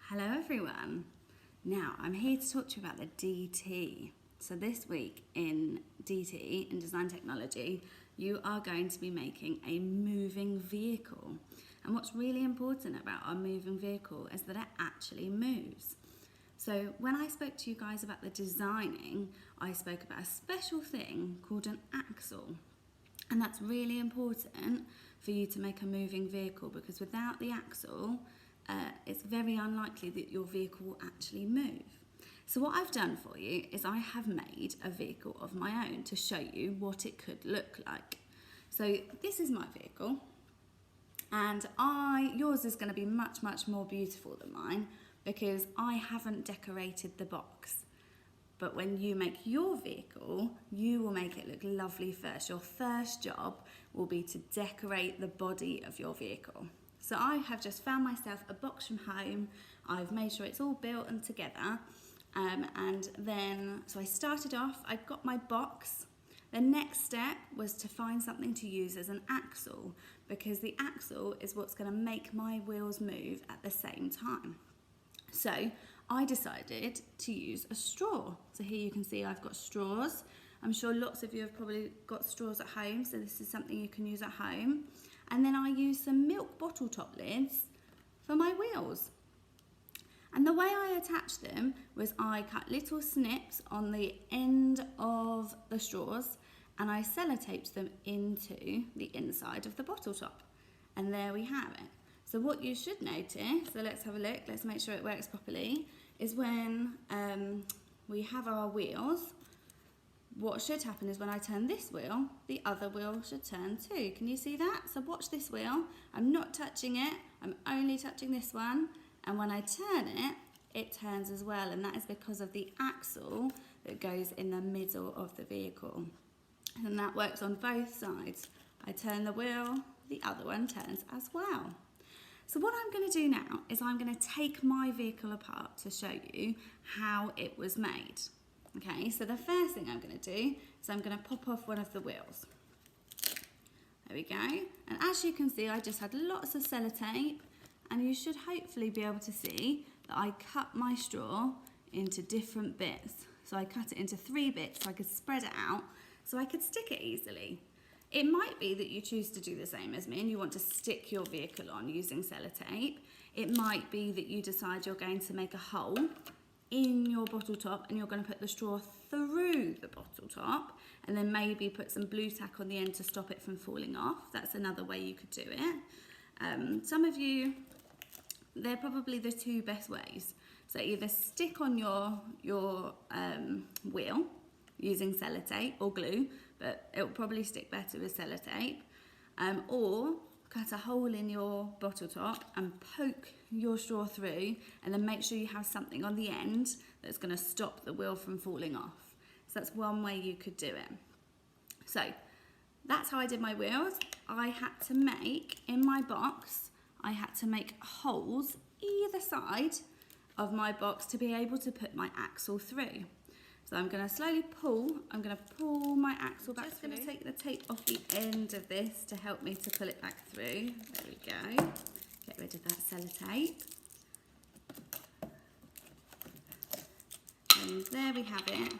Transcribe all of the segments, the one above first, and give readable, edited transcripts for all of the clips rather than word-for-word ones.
Hello everyone. Now I'm here to talk to you about the DT. So this week in DT, in Design Technology, you are going to be making a moving vehicle. And what's really important about our moving vehicle is that it actually moves. So when I spoke to you guys about the designing, I spoke about a special thing called an axle. And that's really important for you to make a moving vehicle, because without the axle, it's very unlikely that your vehicle will actually move. So what I've done for you is I have made a vehicle of my own to show you what it could look like. So this is my vehicle, and yours is going to be much more beautiful than mine because I haven't decorated the box. But when you make your vehicle, you will make it look lovely first. Your first job will be to decorate the body of your vehicle. So I have just found myself a box from home. I've made sure it's all built and together. So I started off, I got my box. The next step was to find something to use as an axle, because the axle is what's going to make my wheels move at the same time. So I decided to use a straw. So here you can see I've got straws. I'm sure lots of you have probably got straws at home, so this is something you can use at home. And then I used some milk bottle top lids for my wheels. And the way I attached them was I cut little snips on the end of the straws and I sellotaped them into the inside of the bottle top. And there we have it. So what you should notice, so let's have a look, let's make sure it works properly, is when we have our wheels, what should happen is when I turn this wheel, the other wheel should turn too. Can you see that? So watch this wheel. I'm not touching it. I'm only touching this one. And when I turn it, it turns as well. And that is because of the axle that goes in the middle of the vehicle. And that works on both sides. I turn the wheel, the other one turns as well. So what I'm going to do now is I'm going to take my vehicle apart to show you how it was made. Okay, so the first thing I'm going to do is I'm going to pop off one of the wheels. There we go. And as you can see, I just had lots of sellotape, and you should hopefully be able to see that I cut my straw into different bits. So I cut it into 3 bits so I could spread it out so I could stick it easily. It might be that you choose to do the same as me and you want to stick your vehicle on using sellotape. It might be that you decide you're going to make a hole in your bottle top and you're going to put the straw through the bottle top and then maybe put some blue tack on the end to stop it from falling off. That's another way you could do it. Some of you, they're probably the 2 best ways. So either stick on your wheel using sellotape or glue, but it will probably stick better with sellotape, or cut a hole in your bottle top and poke your straw through, and then make sure you have something on the end that's going to stop the wheel from falling off. So that's one way you could do it. So that's how I did my wheels. I had to make, in my box, I had to make holes either side of my box to be able to put my axle through. So I'm going to slowly pull, my axle back through. I'm just going to take the tape off the end of this to help me to pull it back through. There we go. Get rid of that sellotape. And there we have it.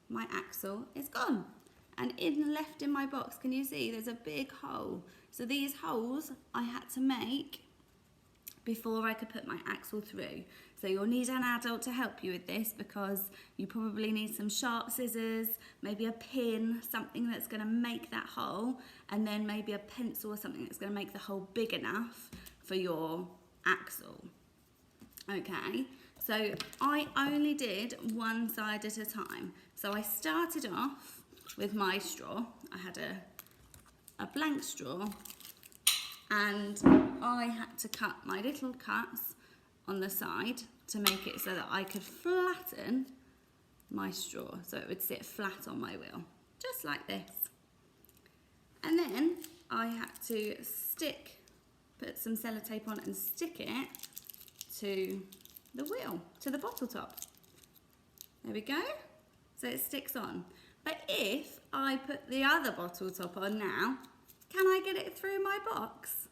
My axle is gone. And left in my box, can you see there's a big hole? So these holes I had to make before I could put my axle through. So you'll need an adult to help you with this, because you probably need some sharp scissors, maybe a pin, something that's going to make that hole, and then maybe a pencil or something that's going to make the hole big enough for your axle. Okay, so I only did one side at a time. So I started off with my straw. I had a blank straw, and I had to cut my little cuts on the side to make it so that I could flatten my straw so it would sit flat on my wheel, just like this. And then I had to put some sellotape on and stick it to the wheel, to the bottle top. There we go, so it sticks on. But if I put the other bottle top on now, can I get it through my box?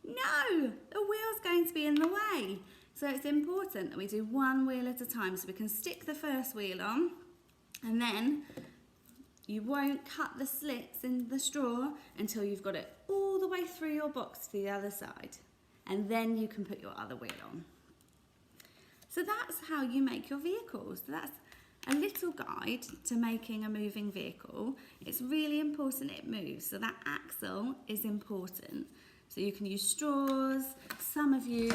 No, the wheel's going to be in the way. So it's important that we do one wheel at a time, so we can stick the first wheel on, and then you won't cut the slits in the straw until you've got it all the way through your box to the other side, and then you can put your other wheel on. So that's how you make your vehicles. So that's a little guide to making a moving vehicle. It's really important it moves, so that axle is important. So you can use straws. Some of you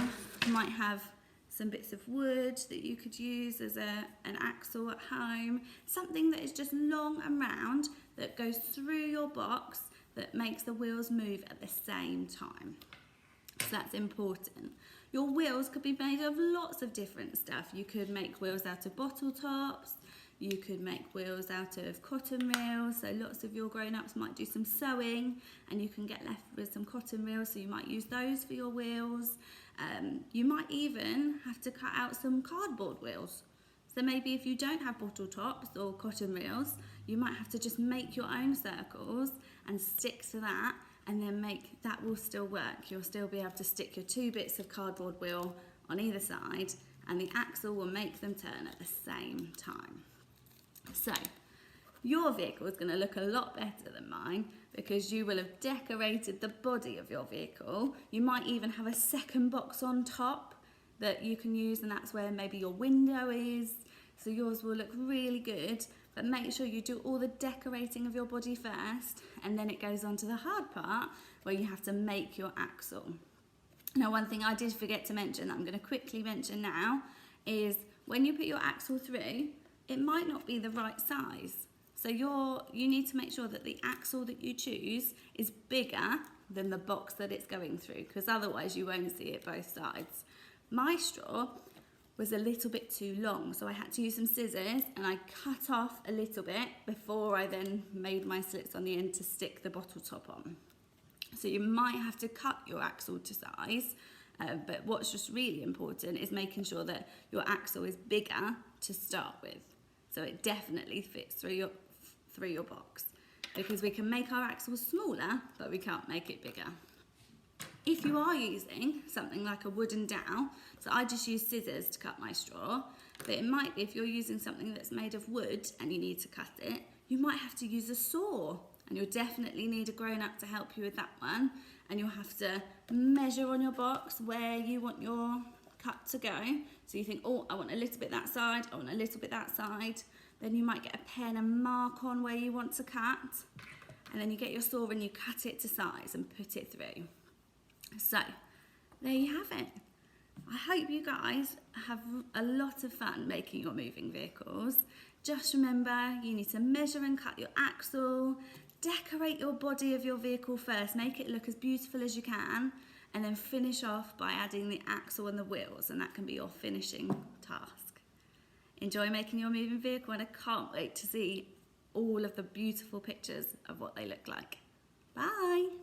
might have some bits of wood that you could use as an axle at home. Something that is just long and round that goes through your box that makes the wheels move at the same time. So that's important. Your wheels could be made of lots of different stuff. You could make wheels out of bottle tops. You could make wheels out of cotton reels. So lots of your grown-ups might do some sewing and you can get left with some cotton reels, so you might use those for your wheels. You might even have to cut out some cardboard wheels. So maybe if you don't have bottle tops or cotton reels, you might have to just make your own circles and stick to that, and then that will still work. You'll still be able to stick your 2 bits of cardboard wheel on either side, and the axle will make them turn at the same time. So your vehicle is going to look a lot better than mine because you will have decorated the body of your vehicle. You might even have a second box on top that you can use, and that's where maybe your window is. So yours will look really good, but make sure you do all the decorating of your body first, and then it goes on to the hard part where you have to make your axle. Now, one thing I did forget to mention that I'm going to quickly mention now is when you put your axle through, it might not be the right size. So you need to make sure that the axle that you choose is bigger than the box that it's going through, because otherwise you won't see it both sides. My straw was a little bit too long, so I had to use some scissors and I cut off a little bit before I then made my slits on the end to stick the bottle top on. So you might have to cut your axle to size, but what's just really important is making sure that your axle is bigger to start with, so it definitely fits through your box, because we can make our axle smaller but we can't make it bigger. If you are using something like a wooden dowel, so I just use scissors to cut my straw, but it might be if you're using something that's made of wood and you need to cut it, you might have to use a saw, and you'll definitely need a grown-up to help you with that one, and you'll have to measure on your box where you want your cut to go. So you think, oh, I want a little bit that side, I want a little bit that side. Then you might get a pen and mark on where you want to cut, and then you get your saw and you cut it to size and put it through. So there you have it. I hope you guys have a lot of fun making your moving vehicles. Just remember, you need to measure and cut your axle, decorate your body of your vehicle first, make it look as beautiful as you can, and then finish off by adding the axle and the wheels, and that can be your finishing task. Enjoy making your moving vehicle, and I can't wait to see all of the beautiful pictures of what they look like. Bye!